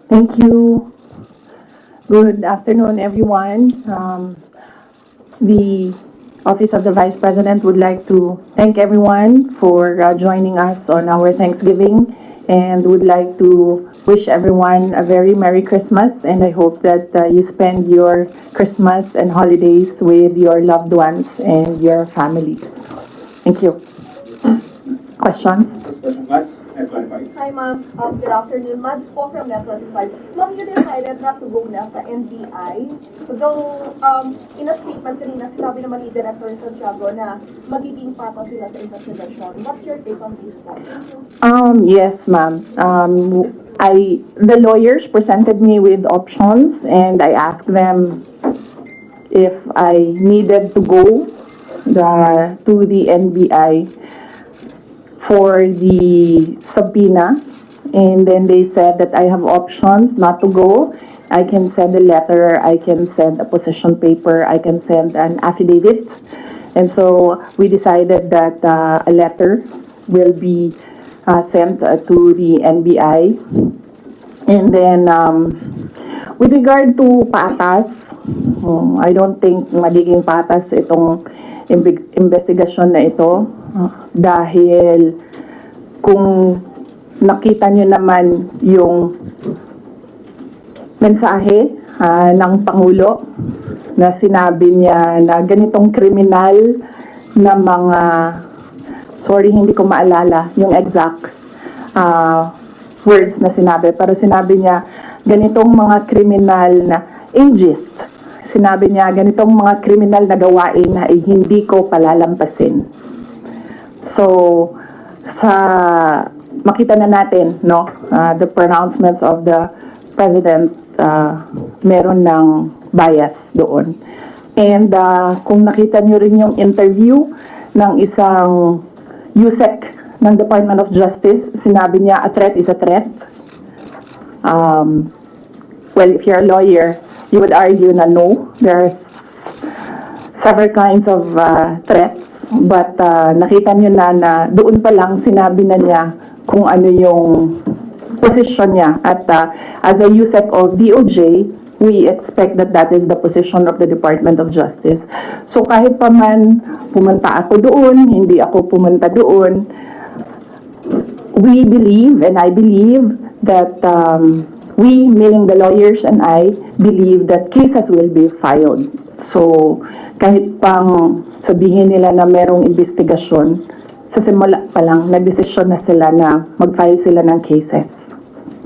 Thank you. Good afternoon, everyone. The Office of the Vice President would like to thank everyone for joining us on our Thanksgiving and would like to wish everyone a very Merry Christmas, and I hope that you spend your Christmas and holidays with your loved ones and your families. Thank you. Questions? Hi, ma'am. Good afternoon. Mads po from Net25. Ma'am, you decided not to go na sa NBI. Though, in a statement kanina, sinabi naman ni Director Santiago na magiging pata sila sa investigation. What's your take on this po? Yes, ma'am. The lawyers presented me with options, and I asked them if I needed to go to the NBI for the subpoena, and then they said that I have options not to go. I can send a letter, I can send a position paper, I can send an affidavit. And so we decided that a letter will be sent to the NBI. And then with regard to patas, I don't think magiging patas itong investigasyon na ito. Dahil kung nakita nyo naman yung mensahe ng Pangulo na sinabi niya na ganitong kriminal na mga, sorry hindi ko maalala yung exact words na sinabi, pero sinabi niya ganitong mga kriminal na ageist. Sinabi niya ganitong mga kriminal na gawain na hindi ko palalampasin. So, makita na natin, no, the pronouncements of the President, meron ng bias doon. And kung nakita nyo rin yung interview ng isang USEC ng Department of Justice, sinabi niya, a threat is a threat. Well, if you're a lawyer, you would argue na no, there's several kinds of threats. But nakita nyo na doon pa lang sinabi na niya kung ano yung position niya. At as a USEC of DOJ, we expect that that is the position of the Department of Justice. So kahit pa man pumunta ako doon, hindi ako pumunta doon, we believe, and I believe, that we, meaning the lawyers and I, believe that cases will be filed. So, kahit pang sabihin nila na merong investigasyon, sa simula pa lang, nagdesisyon na sila na mag-file sila ng cases.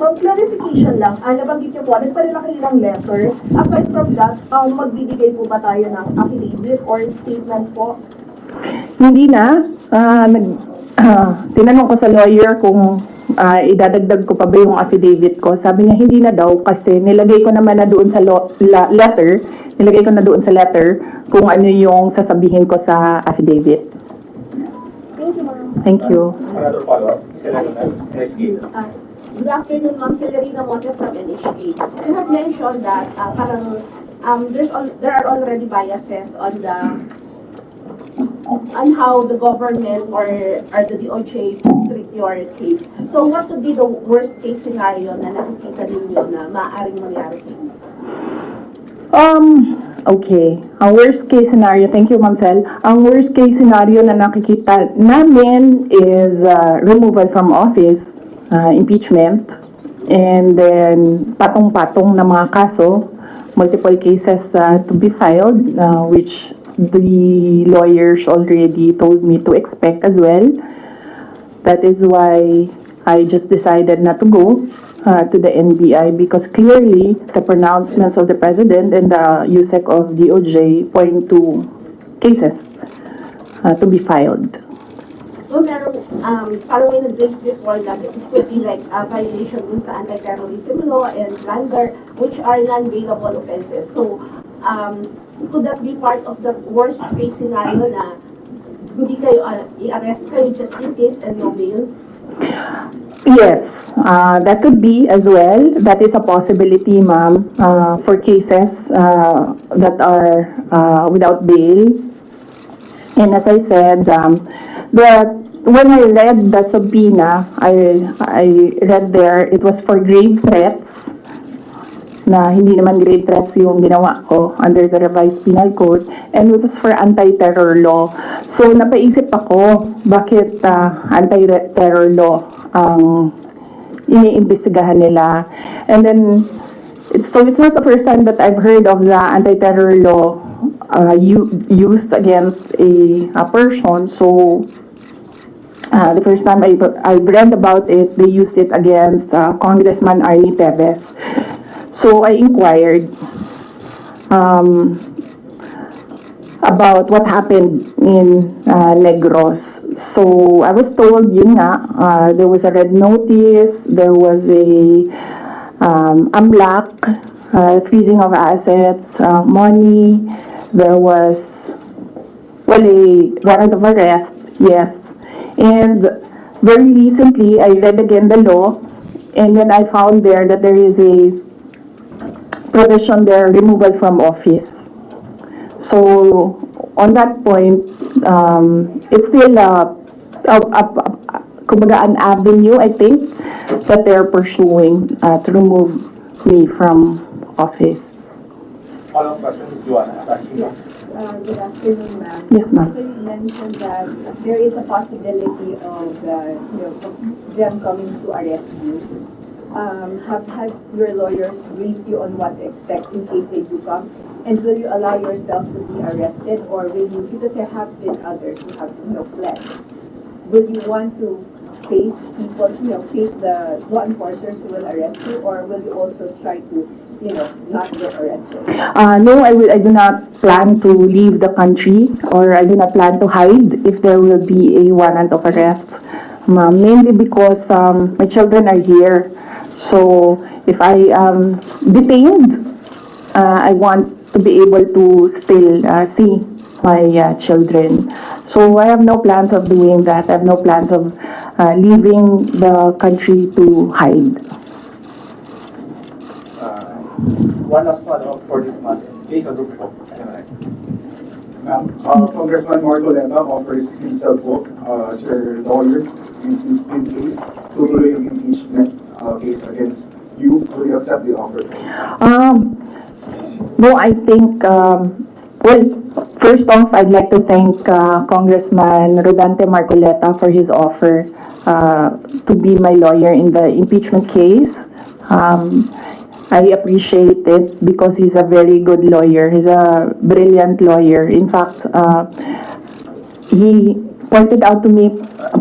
Ma'am, clarification lang. Nabanggit niyo po, nagpadala kayo ng letter. Aside from that, magbibigay po ba tayo ng affidavit or statement po? Hindi na. Tinanong ko sa lawyer kung idadagdag ko pa ba yung affidavit ko. Sabi niya hindi na daw kasi nilagay ko naman na doon sa letter, kung ano yung sasabihin ko sa affidavit. Thank you, ma'am. Thank you. Another follow-up. Good afternoon, Ma'am Celerina Monte from NHK. You have mentioned that there are already biases on how the government or the DOJ treat your case. So what would be the worst case scenario na nakikita ninyo na maaaring mangyari sa inyo? Okay. Ang worst case scenario, thank you, Ma'am Cel. Ang worst case scenario na nakikita namin is removal from office, impeachment, and then patong-patong na mga kaso, multiple cases to be filed, which the lawyers already told me to expect as well. That is why I just decided not to go to the NBI, because clearly the pronouncements of the President and the USEC of DOJ point to cases to be filed. Well, parang may nag-raise before that it could be like a violation dun sa anti-terrorism law and plunder, which are non-bailable offenses. So, could that be part of the worst case scenario na hindi kayo i-arrest kayo just in case and no bail? Yes, that could be as well. That is a possibility, ma'am, for cases that are without bail. And as I said, when I read the subpoena, I read there it was for grave threats na hindi naman grave threats yung ginawa ko under the revised penal code, and it was for anti-terror law. So napaisip ako, bakit anti-terror law ang iniimbestigahan nila? And then it's not the first time that I've heard of the anti-terror law used against a person. So the first time I read about it, they used it against Congressman Arnie Teves. So I inquired about what happened in Negros. So I was told, yun nga, there was a red notice, there was a AMLAC, freezing of assets, money, there was, well, a warrant of arrest, yes. And very recently, I read again the law, and then I found there that there is a provision there, removal from office. So on that point, it's still kumbaga an avenue, I think, that they're pursuing to remove me from office. Follow-up question, Joanna. Good afternoon, ma'am. Yes, ma'am. So you mentioned that there is a possibility of them coming to arrest you. Have your lawyers briefed you on what to expect in case they do come? And will you allow yourself to be arrested, or will you, because there have been others who have fled, will you want to face people, face the law enforcers who will arrest you, or will you also try to not get arrested? No, I do not plan to leave the country, or I do not plan to hide if there will be a warrant of arrest. Mainly because my children are here. So if I am detained, I want to be able to still see my children. So I have no plans of doing that. I have no plans of leaving the country to hide. One last follow-up for this month. Case of Ukol. Congressman Marcoleta offers himself as your lawyer in case tutuloy yung impeachment case against you. Will you accept the offer? No, I think, well, first off, I'd like to thank Congressman Rodante Marcoleta for his offer to be my lawyer in the impeachment case. I appreciate it because he's a very good lawyer. He's a brilliant lawyer. In fact, he pointed out to me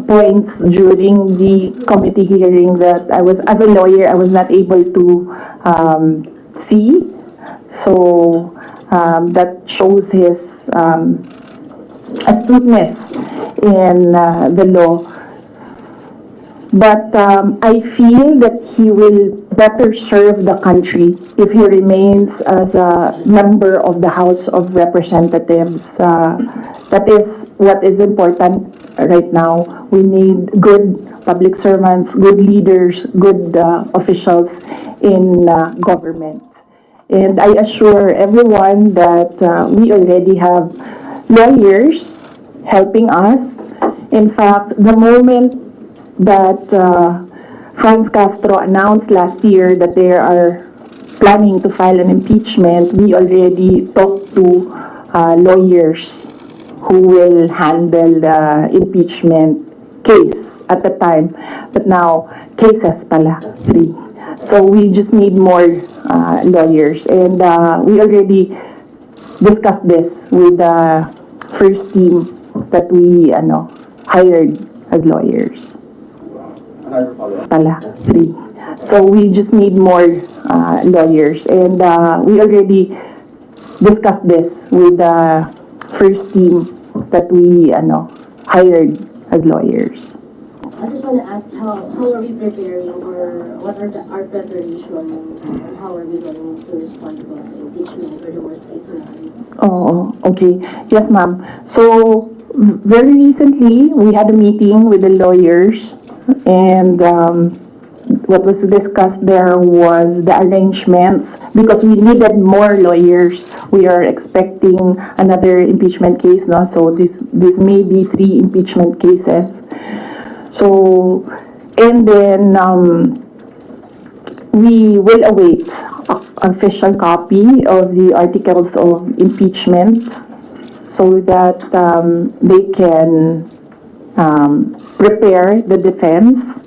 points during the committee hearing that I was, as a lawyer, I was not able to see. So that shows his astuteness in the law. But I feel that he will better serve the country if he remains as a member of the House of Representatives. That is what is important right now. We need good public servants, good leaders, good officials in government. And I assure everyone that we already have lawyers helping us. In fact, the moment that Franz Castro announced last year that they are planning to file an impeachment, we already talked to lawyers who will handle the impeachment case at the time. But now, cases pala, 3. So we just need more lawyers. And we already discussed this with the first team that we hired as lawyers. Another follow-up. Pala, 3. So we just need more lawyers. And we already discussed this with the first team that we hired as lawyers. I just want to ask how are we preparing, or what are our preparation, and how are we going to respond to the impeachment or the worst case scenario? Oh, okay. Yes, ma'am. So very recently, we had a meeting with the lawyers, and what was discussed there was the arrangements, because we needed more lawyers. We are expecting another impeachment case, no? So this may be 3 impeachment cases. So, and then we will await an official copy of the articles of impeachment so that they can prepare the defense.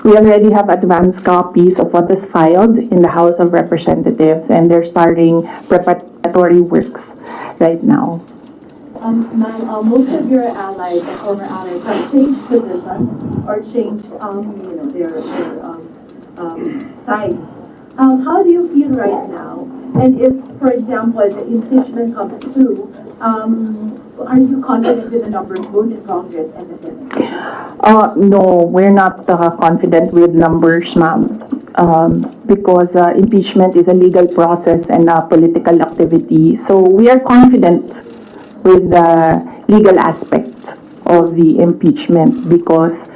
We already have advanced copies of what is filed in the House of Representatives, and they're starting preparatory works right now. Ma'am, most of your allies and former allies have changed positions or changed, their sides. How do you feel right now? And if, for example, the impeachment comes through, are you confident with the numbers both in Congress and the Senate? No, we're not confident with numbers, ma'am, because impeachment is a legal process and a political activity. So we are confident with the legal aspect of the impeachment because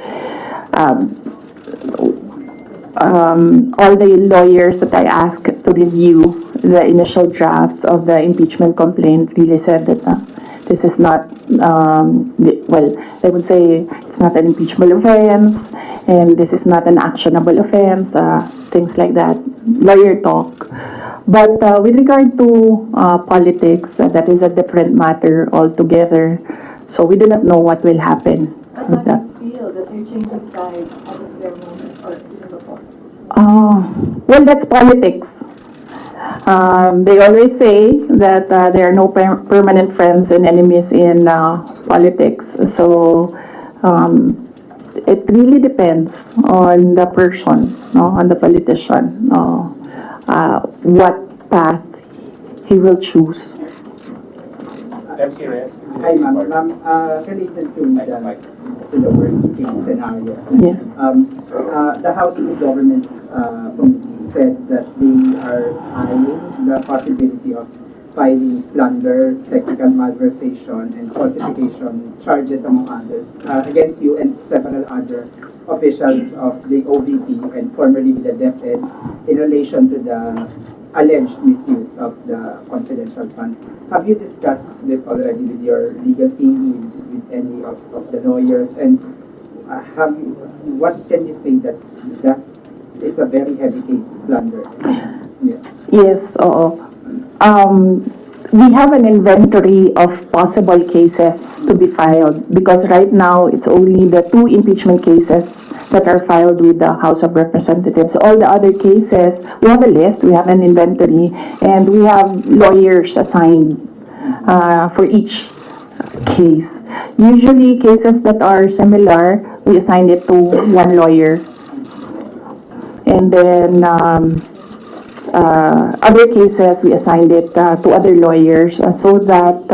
all the lawyers that I asked to review the initial drafts of the impeachment complaint really said that this is not, they would say it's not an impeachable offense and this is not an actionable offense, things like that, lawyer talk. But with regard to politics, that is a different matter altogether. So we do not know what will happen with that. How do you feel that you're changing sides at this very moment or even before? Well, that's politics. They always say that there are no permanent friends and enemies in politics. So it really depends on the person, no, on the politician, what path he will choose. MC Reyes. Hi, ma'am. Related to the worst case scenarios. Yes. The House of Government Committee said that they are eyeing the possibility of filing plunder, technical malversation, and falsification charges, among others, against you and several other officials of the OVP and formerly with the DepEd in relation to the alleged misuse of the confidential funds. Have you discussed this already with your legal team, with any of the lawyers? And what can you say that is a very heavy case, plunder? Yes. Yes, oo. We have an inventory of possible cases to be filed because right now it's only the 2 impeachment cases that are filed with the House of Representatives. All the other cases, we have a list, we have an inventory, and we have lawyers assigned for each case. Usually cases that are similar, we assign it to one lawyer. And then other cases, we assigned it to other lawyers so that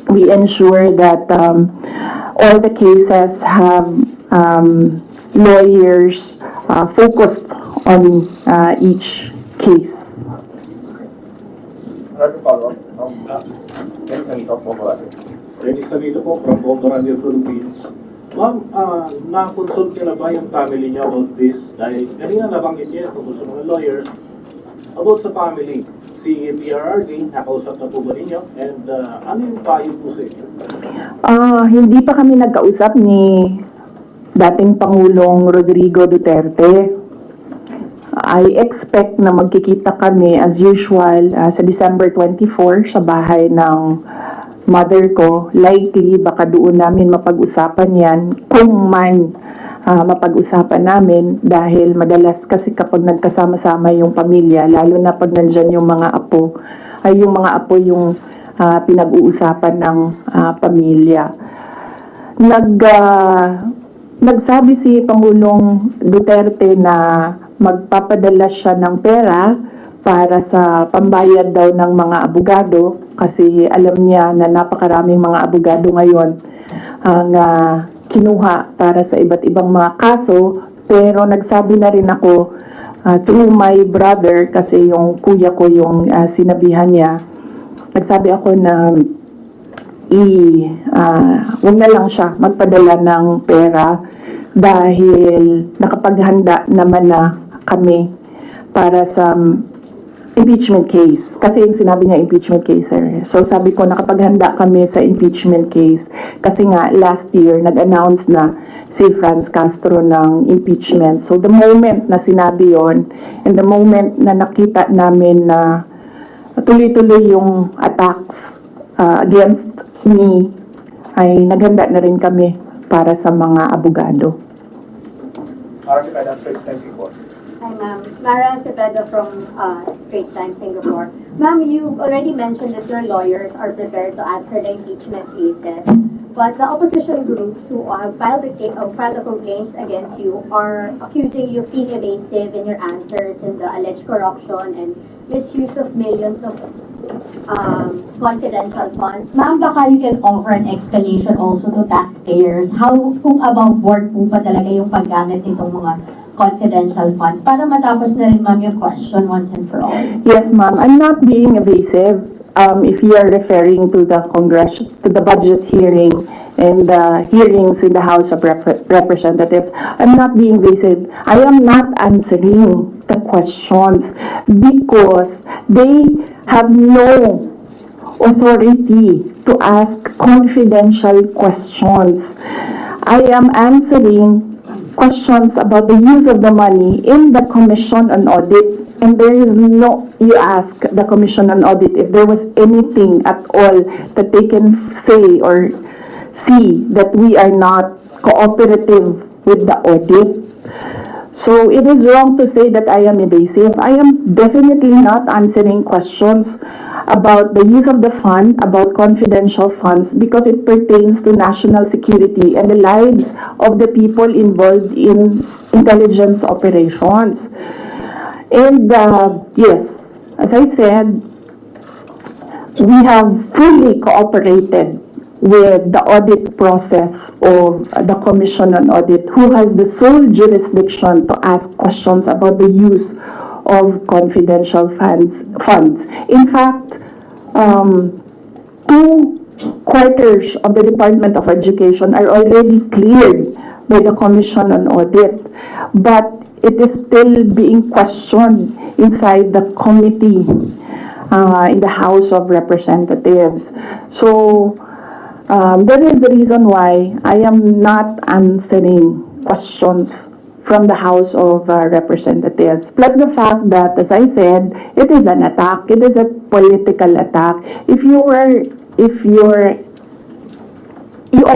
we ensure that all the cases have lawyers focused on each case. Another follow-up. Dennis Sanito po po natin. Dennis Sanito po from Bondoranio, Philippines. Ma'am, na-consult niyo na ba yung family niya about this? Dahil kanina nabanggit niya tungkol sa mga lawyers about sa family. Si PRRD, nakausap na po ba ninyo? And ano yung payo po sa inyo? Hindi pa kami nagkausap ni dating Pangulong Rodrigo Duterte. I expect na magkikita kami as usual sa December 24 sa bahay ng mother ko. Likely, baka doon namin mapag-usapan yan kung man mapag-usapan namin dahil madalas kasi kapag nagkasama-sama yung pamilya, lalo na pag nandyan yung mga apo, ay yung mga apo yung pinag-uusapan ng pamilya. Nagsabi si Pangulong Duterte na magpapadala siya ng pera para sa pambayad daw ng mga abogado kasi alam niya na napakaraming mga abogado ngayon ang kinuha para sa iba't ibang mga kaso. Pero nagsabi na rin ako through my brother kasi yung kuya ko yung sinabihan niya, nagsabi ako na huwag na lang siya magpadala ng pera dahil nakapaghanda naman na kami para sa impeachment case. Kasi yung sinabi niya impeachment case, sir. So sabi ko, nakapaghanda kami sa impeachment case. Kasi nga, last year, nag-announce na si Franz Castro ng impeachment. So the moment na sinabi yon, and the moment na nakita namin na tuloy-tuloy yung attacks against me, ay naghanda na rin kami para sa mga abogado. Hi, ma'am. Mara Cepedo from Straits Times, Singapore. Ma'am, you already mentioned that your lawyers are prepared to answer the impeachment cases, but the opposition groups who have filed the complaints against you are accusing you of being evasive in your answers in the alleged corruption and misuse of millions of confidential funds. Ma'am, baka you can offer an explanation also to taxpayers kung above board po ba talaga yung paggamit nitong mga confidential funds para matapos na rin, ma'am, yung question once and for all. Yes, ma'am. I'm not being evasive. If you are referring to the budget hearing and the hearings in the House of Representatives, I'm not being evasive. I am not answering the questions because they have no authority to ask confidential questions. I am answering questions about the use of the money in the Commission on Audit, and there is you ask the Commission on Audit if there was anything at all that they can say or see that we are not cooperative with the audit. So it is wrong to say that I am evasive. I am definitely not answering questions about the use of the fund, about confidential funds, because it pertains to national security and the lives of the people involved in intelligence operations. And yes, as I said, we have fully cooperated with the audit process of the Commission on Audit, who has the sole jurisdiction to ask questions about the use of confidential funds. In fact, 2/4 of the Department of Education are already cleared by the Commission on Audit, but it is still being questioned inside the committee in the House of Representatives. So that is the reason why I am not answering questions from the House of Representatives. Plus the fact that, as I said, it is an attack. It is a political attack. If you are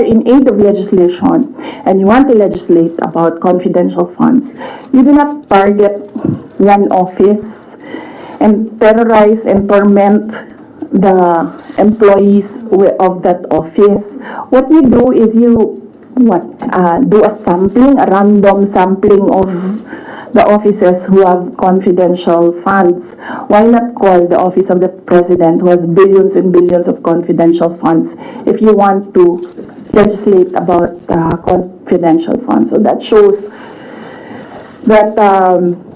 in aid of legislation and you want to legislate about confidential funds, you do not target one office and terrorize and torment the employees of that office. What you do is you do a sampling, a random sampling of the offices who have confidential funds. Why not call the office of the president, who has billions and billions of confidential funds, if you want to legislate about confidential funds? So that shows that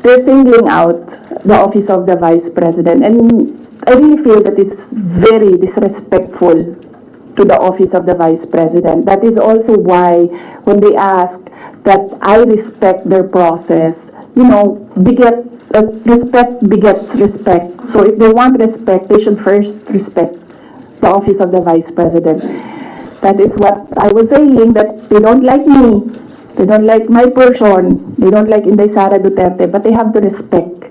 they're singling out the office of the vice president, and I really feel that it's very disrespectful to the office of the vice president. That is also why when they ask that I respect their process, respect begets respect. So if they want respect, they should first respect the office of the vice president. That is what I was saying, that they don't like me, they don't like my person, they don't like Inday Sara Duterte, but they have to respect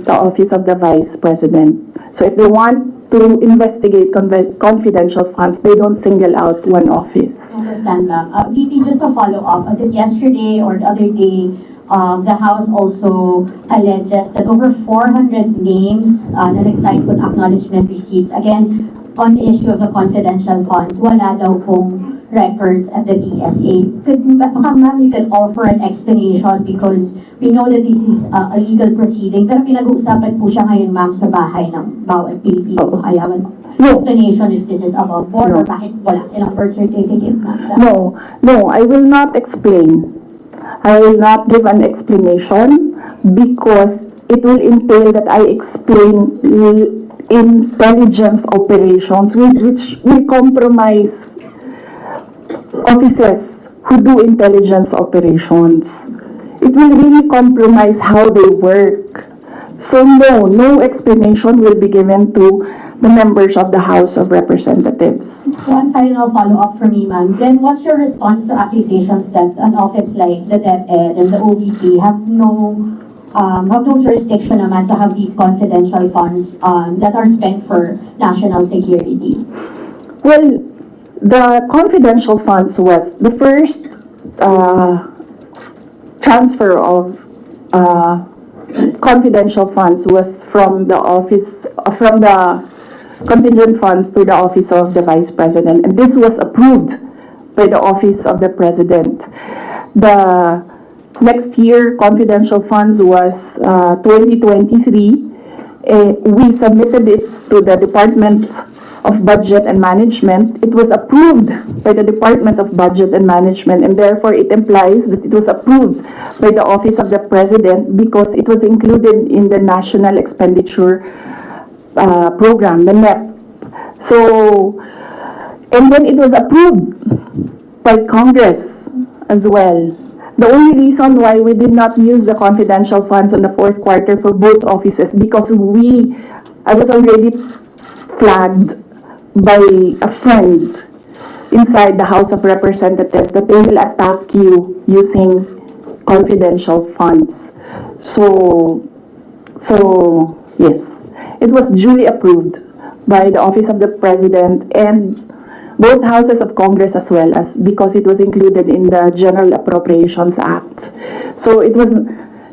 the office of the vice president. So if they want to investigate confidential funds, they don't single out one office. I understand, ma'am. VP, just a follow-up. Was it yesterday or the other day, the House also alleges that over 400 names na nag-cite po acknowledgement receipts, again, on the issue of the confidential funds, wala daw pong records at the BSA. Ma'am, you can offer an explanation because we know that this is a legal proceeding, pero pinag-uusapan po siya ngayon, ma'am, sa bahay ng bawat Pilipino. Kaya explanation if this is above board or bakit wala silang birth certificate, ma'am. No, I will not explain. I will not give an explanation because it will entail that I explain intelligence operations which will compromise offices who do intelligence operations. It will really compromise how they work. So no explanation will be given to the members of the House of Representatives. One final follow-up from me, ma'am. Then what's your response to accusations that an office like the DepEd and the OVP have no jurisdiction naman to have these confidential funds that are spent for national security? Well, the confidential funds was the first transfer of confidential funds was from the office, from the contingent funds to the office of the Vice President, and this was approved by the office of the President. The next year confidential funds was 2023. We submitted it to the Department of Budget and Management. It was approved by the Department of Budget and Management, and therefore it implies that it was approved by the Office of the President because it was included in the National Expenditure Program, the NEP. So, and then it was approved by Congress as well. The only reason why we did not use the confidential funds in the fourth quarter for both offices because I was already flagged by a friend inside the House of Representatives that they will attack you using confidential funds. So yes, it was duly approved by the Office of the President and both houses of Congress as well as because it was included in the General Appropriations Act. So it was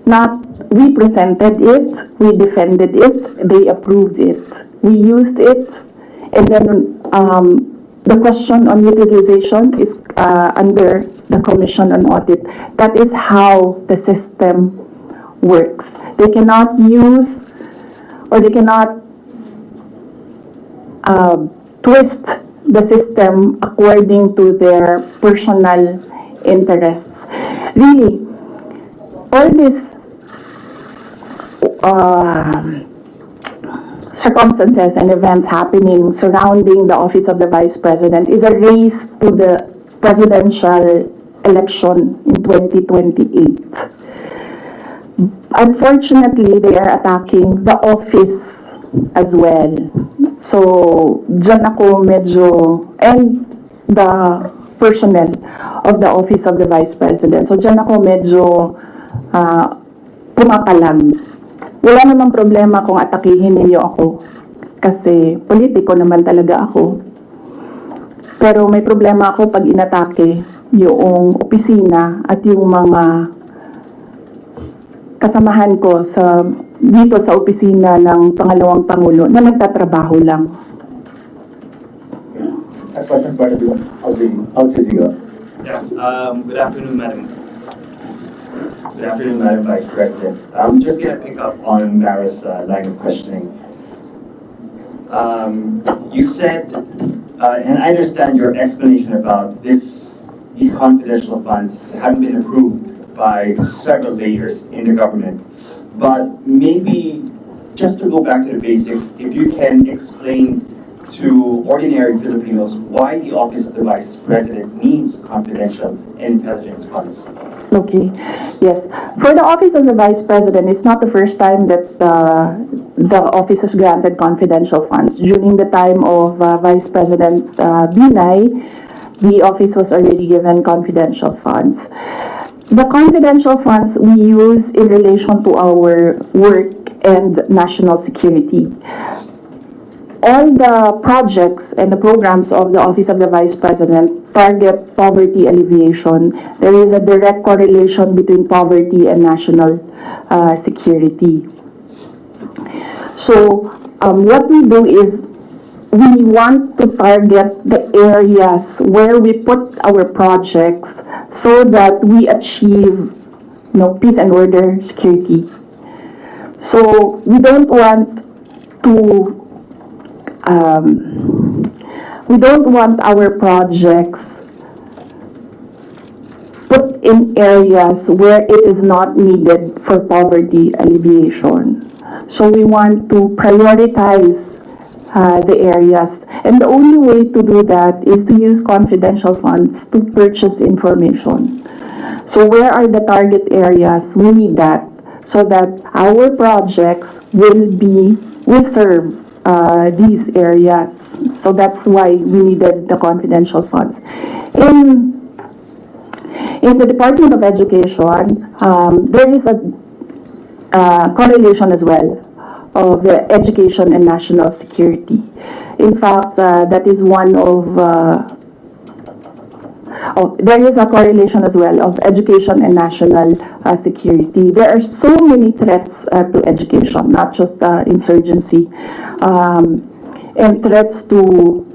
not, we presented it, we defended it, they approved it. We used it, and then the question on utilization is under the Commission on Audit. That is how the system works. They cannot use or they cannot twist the system according to their personal interests. Really, all these circumstances and events happening surrounding the office of the Vice President is a race to the presidential election in 2028. Unfortunately, they are attacking the office as well. So, dyan ako medyo, and the personnel of the office of the Vice President. So, dyan ako medyo pumapalag. Wala namang problema kung atakihin ninyo ako. Kasi politiko naman talaga ako. Pero may problema ako pag inatake yung opisina at yung mga kasamahan ko dito sa opisina ng Pangalawang Pangulo na nagtatrabaho lang. Next question, part of you, Al Jazeera. Yeah, good afternoon, Madam. Good afternoon, Madam Vice President. I'm just going to pick up on Mara's line of questioning. You said, and I understand your explanation about these confidential funds haven't been approved by several layers in the government. But maybe just to go back to the basics, if you can explain to ordinary Filipinos why the Office of the Vice President needs confidential intelligence funds. Okay. Yes. For the Office of the Vice President, it's not the first time that the office was granted confidential funds. During the time of Vice President Binay, the office was already given confidential funds. The confidential funds we use in relation to our work and national security. All the projects and the programs of the Office of the Vice President target poverty alleviation. There is a direct correlation between poverty and national security. So what we do is we want to target the areas where we put our projects so that we achieve, peace and order, security. So we don't want our projects put in areas where it is not needed for poverty alleviation. So we want to prioritize the areas. And the only way to do that is to use confidential funds to purchase information. So where are the target areas? We need that so that our projects will serve these areas. So that's why we needed the confidential funds. In the Department of Education, there is a correlation as well of the education and national security. In fact, that is one of there is a correlation as well of education and national security. There are so many threats to education, not just insurgency, and threats to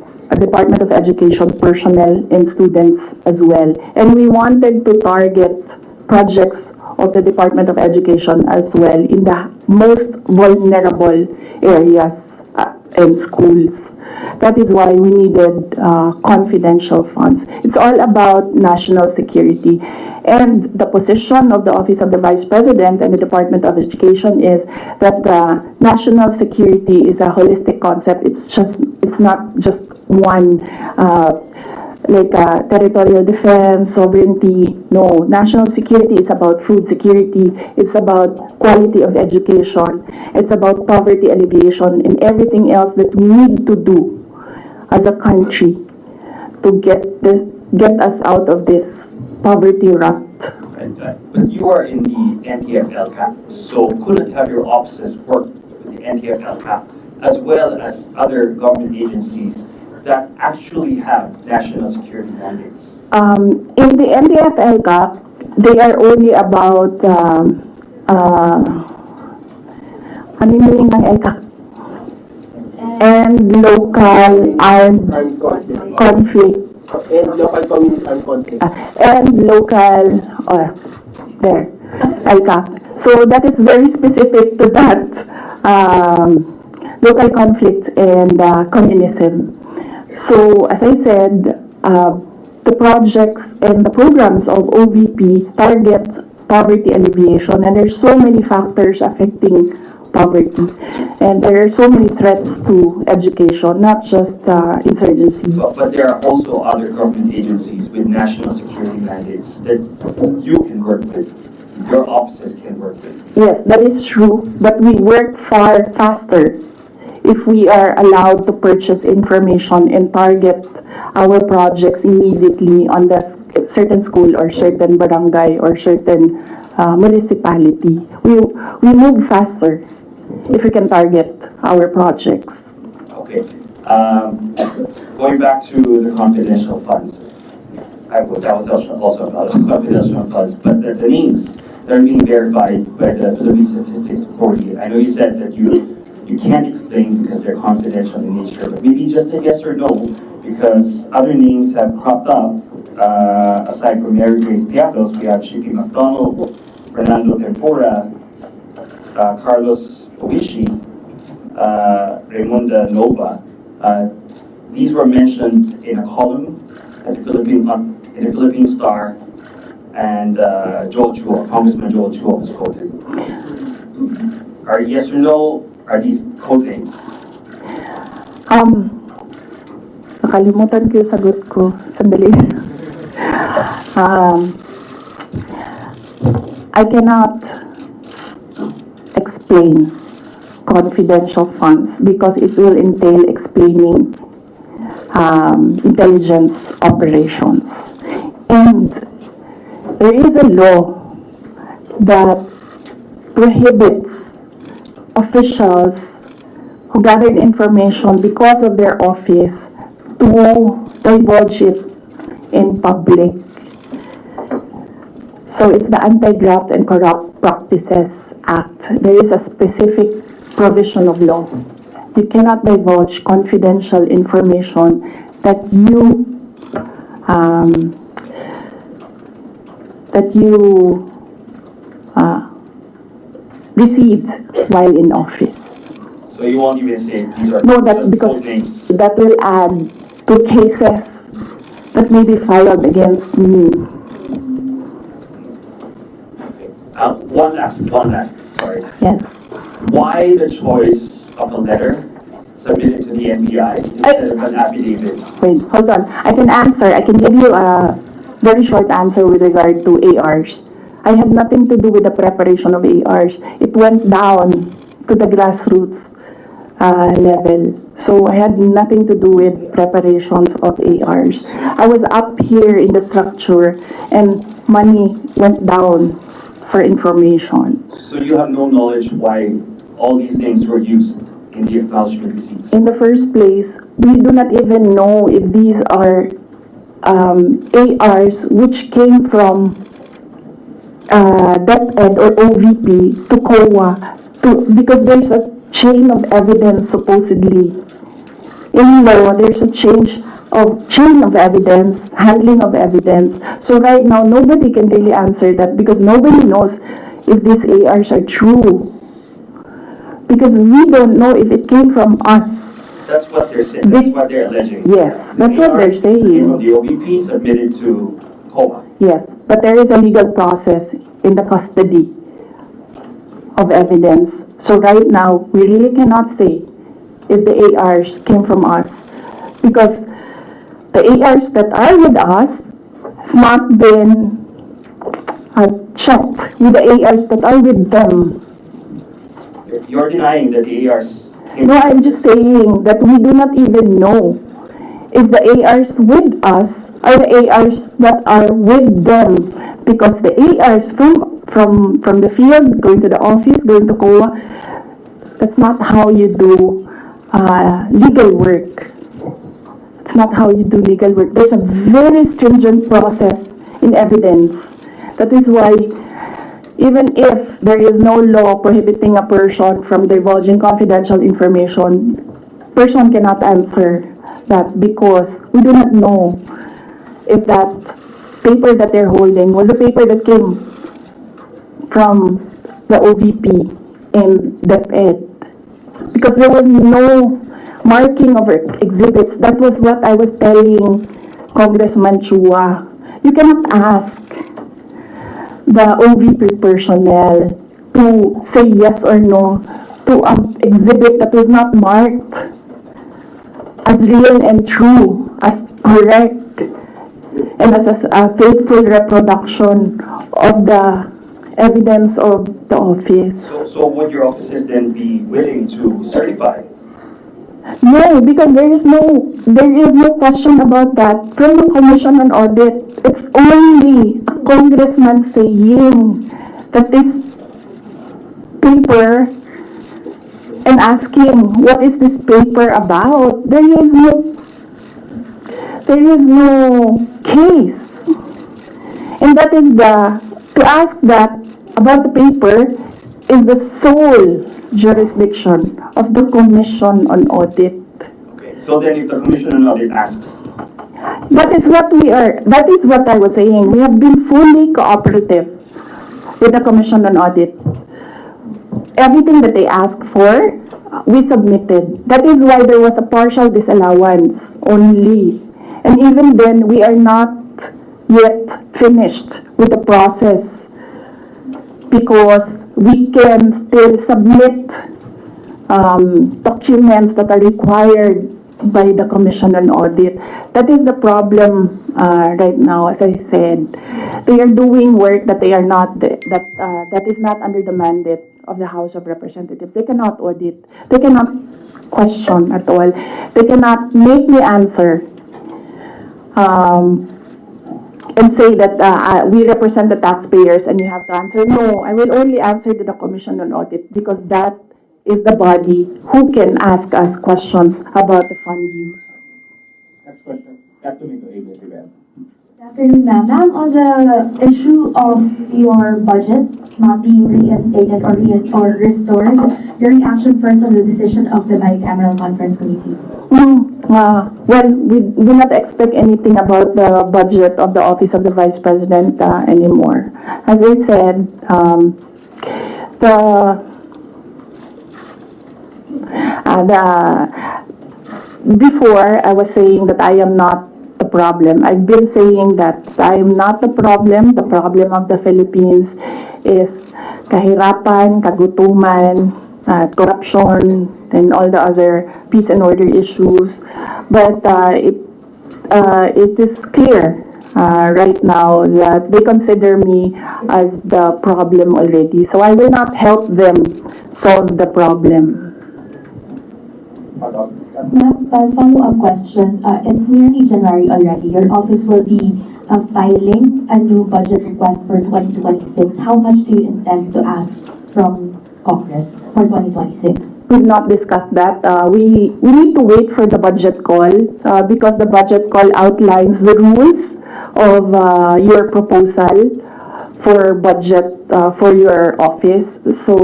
Department of Education personnel and students as well. And we wanted to target projects of the Department of Education as well in the most vulnerable areas and schools. That is why we needed confidential funds. It's all about national security. And the position of the Office of the Vice President and the Department of Education is that national security is a holistic concept. It's not just one like territorial defense, sovereignty. No, national security is about food security. It's about quality of education. It's about poverty alleviation and everything else that we need to do as a country to get us out of this poverty rut. But you are in the NTF-LCAP, so couldn't have your offices work with the NTF-LCAP as well as other government agencies that actually have national security mandates? In the NDF-LCAP, they are only about ano yung meaning ng LCAP? And local armed conflict. And local community armed conflict. And local, there, LCAP. So that is very specific to that local conflict and communism. So, as I said, the projects and the programs of OVP target poverty alleviation, and there's so many factors affecting poverty, and there are so many threats to education, not just insurgency. But there are also other government agencies with national security mandates that you can work with, your offices can work with. Yes, that is true, but we work far faster if we are allowed to purchase information and target our projects immediately on the certain school or certain barangay or certain municipality. We move faster if we can target our projects. Okay. Going back to the confidential funds, that was also about confidential funds, but the names that are being verified by the Philippine Statistics Authority, I know you said that you can't explain because they're confidential in nature, but maybe just a yes or no, because other names have cropped up. Aside from Mary Grace Piatos, we have Shippy McDonald, Fernando Tempora, Carlos Obishi, Raymunda Nova. These were mentioned in a column at the Philippine Star, and Joel Chua, Congressman Joel Chua was quoted. Are yes or no? Are these code names? Nakalimutan ko yung sagot ko. Sandali. I cannot explain confidential funds because it will entail explaining intelligence operations. And there is a law that prohibits officials who gathered information because of their office to divulge it in public. So it's the Anti-Graft and Corrupt Practices Act. There is a specific provision of law. You cannot divulge confidential information that you received while in office. So you won't even say these are No, that's because code names. that will add to cases that may be filed against me. Okay. One last, sorry. Yes. Why the choice of a letter submitted to the NBI instead of an affidavit? Wait, hold on. I can answer. I can give you a very short answer with regard to ARs. I had nothing to do with the preparation of ARs. It went down to the grassroots level. So I had nothing to do with preparations of ARs. I was up here in the structure and money went down for information. So you have no knowledge why all these names were used in the acknowledgement receipts? In the first place, we do not even know if these are ARs which came from DepEd or OVP to COA because there's a chain of evidence supposedly. In law, there's a chain of evidence, handling of evidence. So right now, nobody can really answer that because nobody knows if these ARs are true. Because we don't know if it came from us. That's what they're saying. That's what they're alleging. Yes, that's what they're saying. From the OVP submitted to COA. Yes, but there is a legal process in the custody of evidence. So right now, we really cannot say if the ARs came from us. Because the ARs that are with us has not been checked with the ARs that are with them. You're denying that the ARs came No, I'm just saying that we do not even know if the ARs with us are the ARs that are with them. Because the ARs from the field, going to the office, going to COA, that's not how you do legal work. It's not how you do legal work. There's a very stringent process in evidence. That is why even if there is no law prohibiting a person from divulging confidential information, person cannot answer that because we do not know if that paper that they're holding was the paper that came from the OVP and DepEd. Because there was no marking of exhibits. That was what I was telling Congressman Chua. You cannot ask the OVP personnel to say yes or no to an exhibit that was not marked as real and true, as correct, and as a faithful reproduction of the evidence of the office. So would your offices then be willing to certify? No, because there is no question about that. From the Commission on Audit, it's only a congressman saying that this paper and asking what is this paper about. There is no case. And that is to ask that about the paper is the sole jurisdiction of the Commission on Audit. Okay. So then if the Commission on Audit asks, That is what I was saying. We have been fully cooperative with the Commission on Audit. Everything that they asked for, we submitted. That is why there was a partial disallowance only. And even then, we are not yet finished with the process because we can still submit documents that are required by the Commission on Audit. That is the problem right now. As I said, they are doing work that they are not that is not under the mandate of the House of Representatives. They cannot audit. They cannot question at all. They cannot make me answer and say that we represent the taxpayers and you have to answer. No, I will only answer to the Commission on Audit because that is the body who can ask us questions about the fund use. Next question. Got to me to Amy Rivera. Good afternoon, ma'am. Ma'am, on the issue of your budget not being reinstated or restored, your reaction first on the decision of the bicameral conference committee? Well, we do not expect anything about the budget of the Office of the Vice President anymore. As I said, before I was saying that I am not the problem. I've been saying that I am not the problem. The problem of the Philippines is kahirapan, kagutuman, corruption, and all the other peace and order issues. But it is clear right now that they consider me as the problem already. So I will not help them solve the problem. Ma'am, follow-up question. It's nearly January already. Your office will be filing a new budget request for 2026. How much do you intend to ask from Congress for 2026? We've not discussed that. We need to wait for the budget call because the budget call outlines the rules of your proposal for budget for your office. So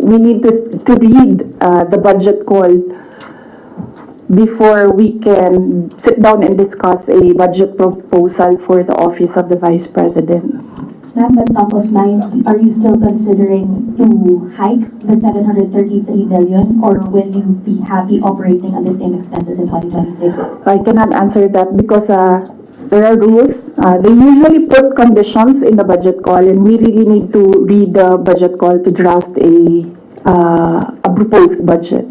we need to read the budget call before we can sit down and discuss a budget proposal for the office of the Vice President. Ma'am, but top of mind, are you still considering to hike the 733 million, or will you be happy operating on the same expenses in 2026? I cannot answer that because there are rules. They usually put conditions in the budget call, and we really need to read the budget call to draft a proposed budget.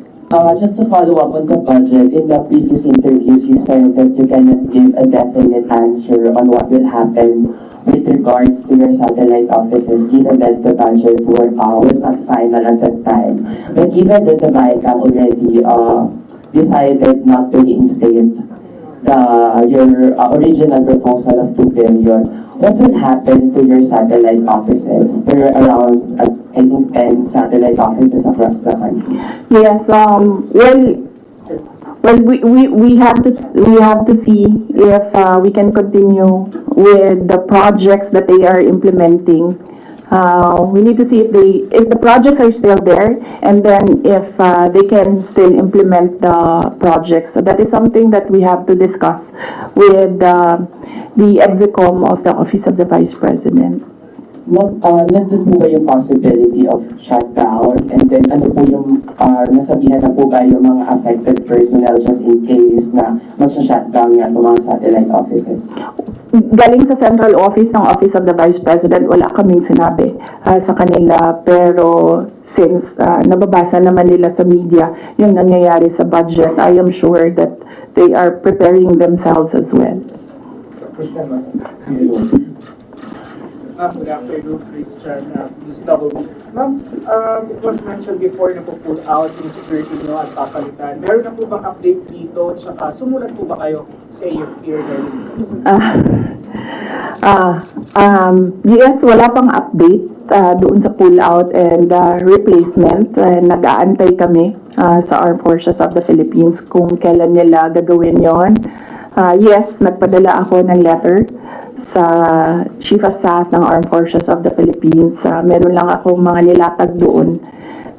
Just to follow up on the budget, in the previous interviews, you said that you cannot give a definite answer on what will happen with regards to your satellite offices, given that the budget was not final at that time. But given that the BICAM already decided not to reinstate your original proposal of 2 billion, what will happen to your satellite offices? There are around, I think, 10 satellite offices across the country. Yes. Well, we have to see if we can continue with the projects that they are implementing. We need to see if the projects are still there, and then if they can still implement the projects. So that is something that we have to discuss with the execom of the Office of the Vice President. Nandun po ba yung possibility of shutdown? And then ano po yung nasabihan na po ba yung mga affected personnel just in case na magsha-shutdown nga po mga satellite offices? Galing sa central office ng Office of the Vice President, wala kaming sinabi sa kanila. Pero since nababasa naman nila sa media yung nangyayari sa budget, I am sure that they are preparing themselves as well. Good afternoon, Christian. This is Double B. Ma'am, it was mentioned before na po-pull out yung security nyo at papalitan. Meron na po bang update dito? Tsaka sumulat po ba kayo sa iyo here? Yes, wala pang update doon sa pull-out and replacement. Nag-aantay kami sa Armed Forces of the Philippines kung kailan nila gagawin yon. Yes, nagpadala ako ng letter sa Chief of Staff ng Armed Forces of the Philippines. Meron lang akong mga nilatag doon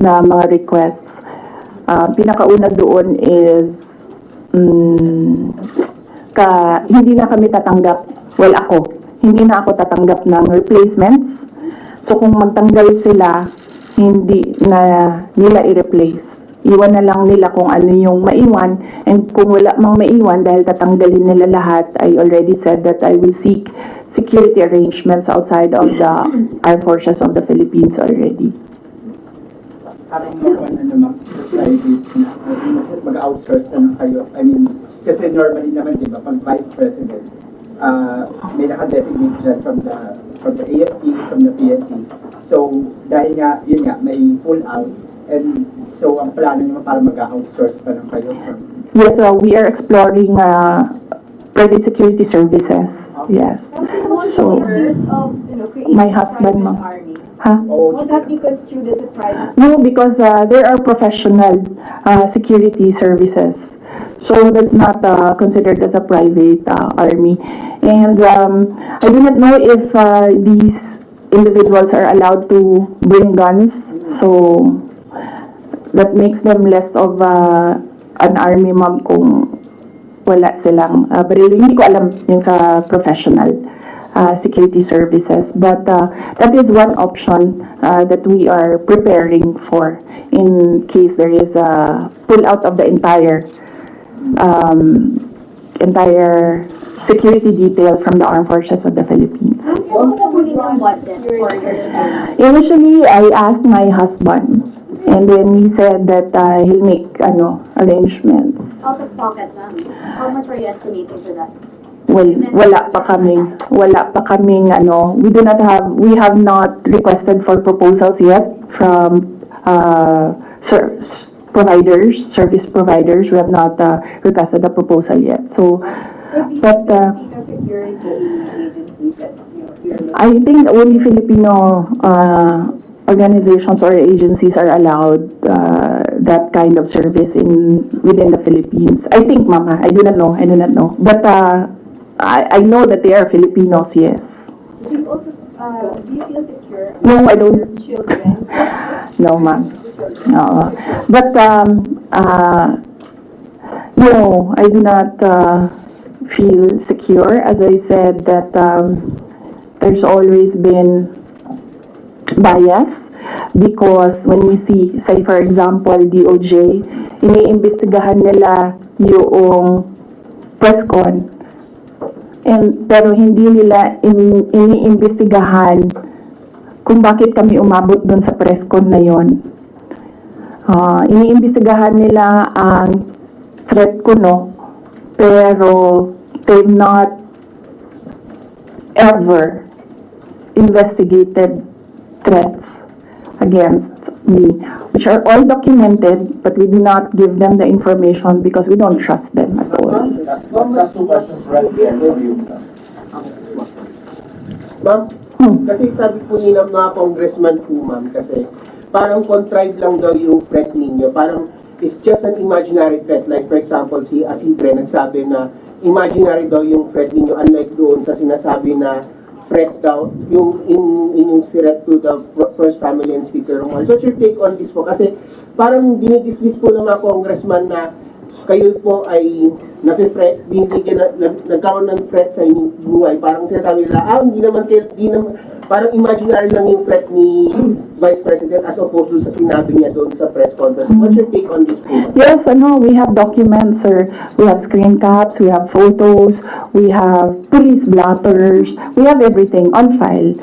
na mga requests. Pinakauna doon is hindi na kami tatanggap, hindi na ako tatanggap ng replacements. So kung magtanggal sila, hindi na nila i-replace. Iwan na lang nila kung ano yung maiwan, and kung wala mang maiwan dahil tatanggalin nila lahat, I already said that I will seek security arrangements outside of the Armed Forces of the Philippines already. Parang private na, mag-outsource na kayo. I mean, kasi normally naman, di ba, pag Vice President, may naka-designate dyan from the AFP, from the PNP. So, dahil nga, yun nga, may pull out. And so, ang plano nyo para mag-outsource na lang kayo? Yes, we are exploring private security services. Yes. So, my husband, ma'am. Huh? Would that be construed as a private? No, because there are professional security services. So that's not considered as a private army. And I do not know if these individuals are allowed to bring guns. So that makes them less of an army, ma'am, kung wala silang baril. Hindi ko alam yung sa professional security services. But that is one option that we are preparing for in case there is a pull out of the entire security detail from the Armed Forces of the Philippines. Initially, I asked my husband And then he said that he'll make arrangements. Out of pocket, ma'am. How much are you estimating for that? Well, wala pa kaming, we have not requested for proposals yet from service providers. We have not requested a proposal yet. So, but Security agencies that you're I think only Filipino organizations or agencies are allowed that kind of service within the Philippines. I think, Mama, I do not know. But I know that they are Filipinos, yes. Do you also do you feel secure? No, I don't. Your children. No, ma'am. No. But no, I do not feel secure. As I said, that there's always been bias because when we see, say for example, DOJ, iniimbestigahan nila yung presscon, pero hindi nila iniimbestigahan kung bakit kami umabot dun sa presscon na yon. Iniimbestigahan nila ang threat ko, no, pero they've not ever investigated threats against me, which are all documented, but we do not give them the information because we don't trust them at all. That's two questions right there for you. Ma'am, kasi sabi po ni mga congressman po, ma'am, kasi parang contrived lang daw yung threat ninyo. Parang it's just an imaginary threat. Like for example, si Asibre nagsabi na imaginary daw yung threat ninyo, unlike doon sa sinasabi na threat daw yung inyong threat to the first family and Speaker Romuald. So what's your take on this po? Kasi parang dinidismiss po ng mga congressman na kayo po ay nagkaroon ng threat sa inyong buhay. Parang sinasabi nila, hindi naman, parang imaginary lang yung threat ni Vice President as opposed to sa sinabi niya doon sa press conference. What's your take on this po? Yes, we have documents, sir. We have screen caps, we have photos, we have police blotters, we have everything on file.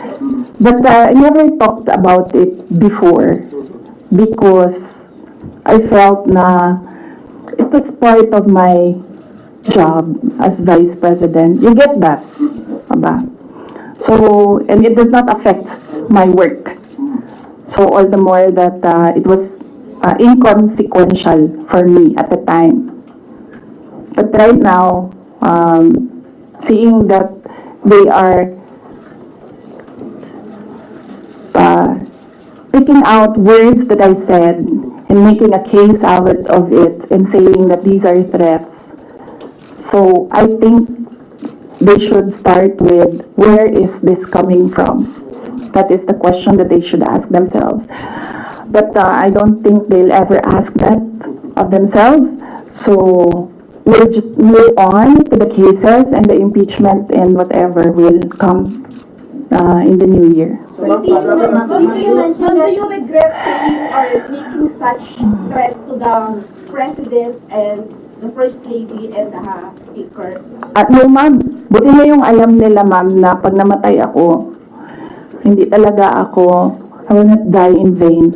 But I never talked about it before because I felt na it was part of my job as Vice President. You get that? Aba? So, and it does not affect my work. So, all the more that it was inconsequential for me at the time. But right now, seeing that they are picking out words that I said and making a case out of it and saying that these are threats. So, I think they should start with, where is this coming from? That is the question that they should ask themselves. But I don't think they'll ever ask that of themselves. So we'll just move on to the cases and the impeachment and whatever will come in the new year. Do you regret saying or making such threat to the President and the First Lady and the Speaker? No, ma'am. Buti na yung alam nila, ma'am, na pag namatay ako, hindi talaga ako, I will not die in vain.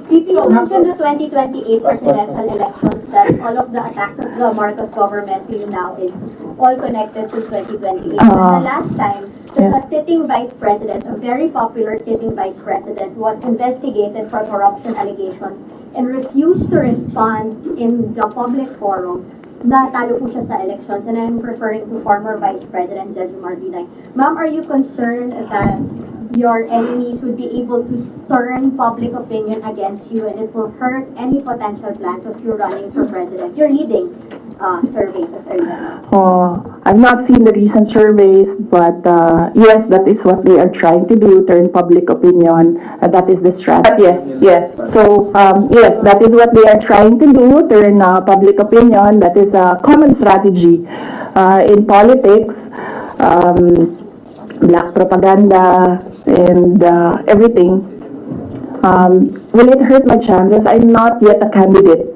VP, you mentioned the 2028 presidential elections, that all of the attacks of the Marcos government to you now is all connected to 2028. But the last time, a sitting vice president, a very popular sitting vice president, was investigated for corruption allegations and refused to respond in the public forum. Natalo po siya sa elections, and I'm referring to former Vice President Judge Marvinay. Ma'am, are you concerned that your enemies would be able to turn public opinion against you and it will hurt any potential plans of you running for president? You're leading surveys as early as now. I've not seen the recent surveys, but yes, that is what they are trying to do, turn public opinion. That is the strategy. Yes. So, yes, that is what they are trying to do, turn public opinion. That is a common strategy in politics. Black propaganda and everything. Will it hurt my chances? I'm not yet a candidate.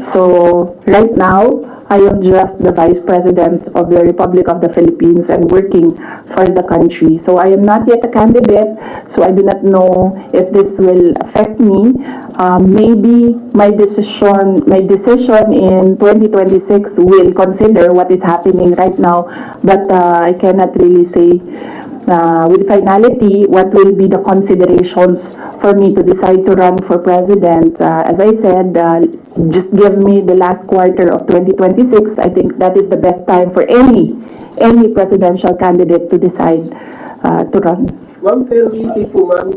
So right now, I am just the Vice President of the Republic of the Philippines and working for the country. So I am not yet a candidate, so I do not know if this will affect me. Maybe my decision in 2026 will consider what is happening right now, but I cannot really say with finality what will be the considerations for me to decide to run for president. As I said, just give me the last quarter of 2026. I think that is the best time for any presidential candidate to decide to run. Ma'am, pero isip po, ma'am,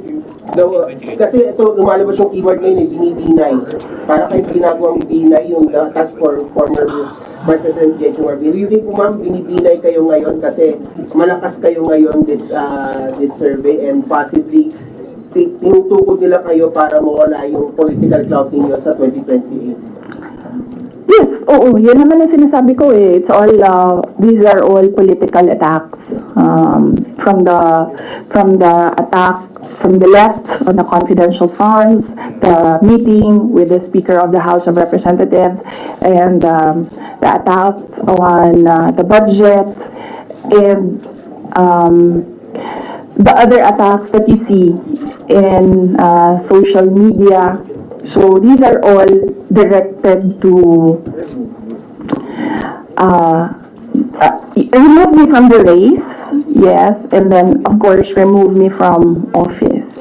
kasi ito, lumalabas yung keyword ngayon, binibinay. Para kayo ginagawang binay yung task for former Vice President J. Marvin. You think po, ma'am, binibinay kayo ngayon kasi malakas kayo ngayon this survey and possibly tinutukod nila kayo para mawala yung political clout ninyo sa 2028? Yes, oo, yun naman ang sinasabi ko eh. It's all, these are all political attacks. From the attack from the left on the confidential funds, the meeting with the Speaker of the House of Representatives, and the attack on the budget, and the other attacks that you see in social media. So these are all directed to remove me from the race, yes, and then of course remove me from office.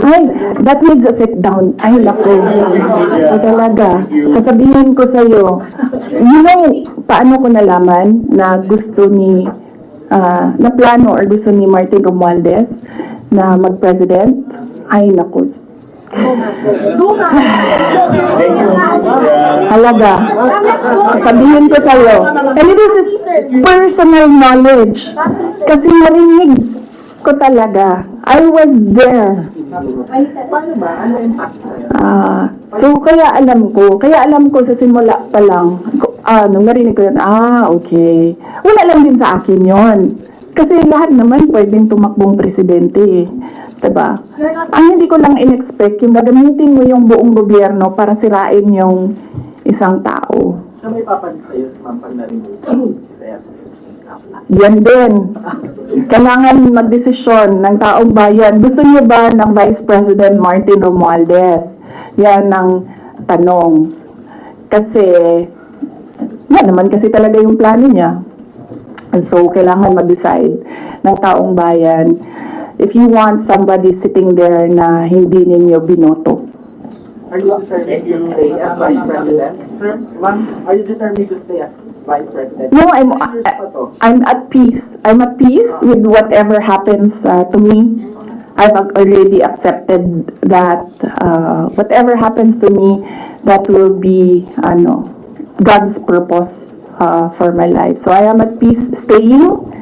Ay, that needs a sit down. Ay, lako. Talaga. Sasabihin ko sa'yo, you know, paano ko nalaman na gusto ni, na plano or gusto ni Martin Romualdez na mag-president? Ay, naku. Halaga. Sabihin ko sa'yo. And this is personal knowledge. Kasi narinig ko talaga. I was there. So, kaya alam ko sa simula pa lang, nung narinig ko yun, okay. Wala lang din sa akin yon. Kasi lahat naman pwedeng tumakbong presidente eh. Diba? Ang hindi ko lang in-expect, yung gagamitin mo yung buong gobyerno para sirain yung isang tao. Siya may papalit sa'yo, ma'am, pag narinig. Yan din. Kailangan magdesisyon ng taong bayan. Gusto niyo ba ng Vice President Martin Romualdez? Yan ang tanong. Kasi, yan naman kasi talaga yung plano niya. So, kailangan mag-decide ng taong bayan if you want somebody sitting there na hindi ninyo binoto. Are you determined to stay as Vice President? Sir, ma'am, are you determined to stay as Vice President? No, I'm at peace. I'm at peace with whatever happens to me. I've already accepted that whatever happens to me, that will be God's purpose for my life. So I am at peace staying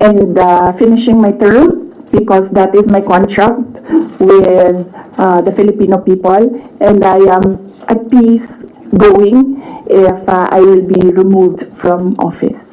and finishing my term because that is my contract with the Filipino people, and I am at peace going if I will be removed from office.